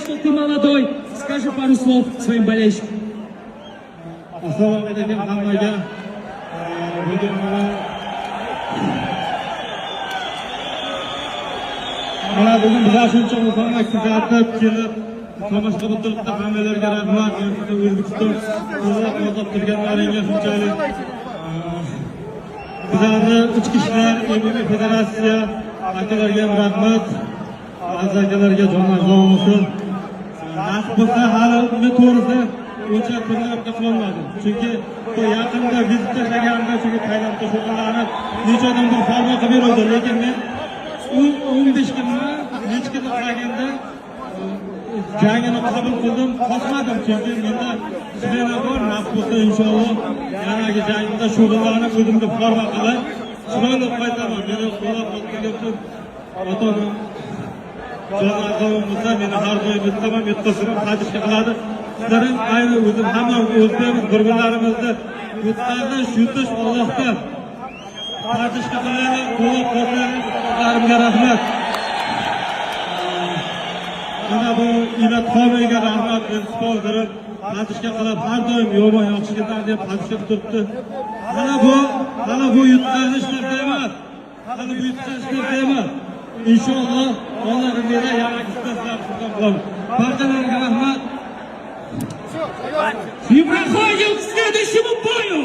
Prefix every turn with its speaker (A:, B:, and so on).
A: что ты молодой. Скажи пару слов своим болельщикам.
B: Assalomu alaykum hammaga. Bugun mana bugun bizlar shuncha muhim kuzatib kelib tomosha qilib turibdi. Hammalarga rahmat. O'zbekiston qo'llab turganlaringga shunchalik bizlarni ichki ishlar MMA federatsiya akalarga ham rahmat. Aziz akalarga jonlar olsin. Nasib bo'lsa hali uni to'g'risida o'cha turlarga qilolmadim. Chunki bu yaqinda vizit tashlaganda chunki Tailandda shug'ullanib necha odamlar farmo qilib berdi, lekin men 15 kunni necha kun qilganda jangini qabul qildim, qosmadim. Chunki menda sirena bor, nasib bo'lsa inshaalloh yanagi jangda shug'ullanib o'zimni farmo qilib chiroyli qaytaman. Meni qo'llab-quvvatlagan ota-onam jonlarim bo'lsa meni har doim bittaman, bittasini qadrga qiladi. Sizlarning ayni o'zim hamma o'zimiz bir-birlarimizni yutqazib, yutish Allohdan. Qadrga qiladi, qo'llab-quvvatlarimga rahmat. Mana bu Ilatxonaga rahmat, men sponsorim qadrga qilib har doim yomon yaxshiliklar deb qadrga turibdi. Mana bu yutqazishlar emas. Mana bu yutqazishlar emas. İnşallah onların bir yanak istaslar tutalım. Partilerine rahmet.
A: И проходим к следующему бою.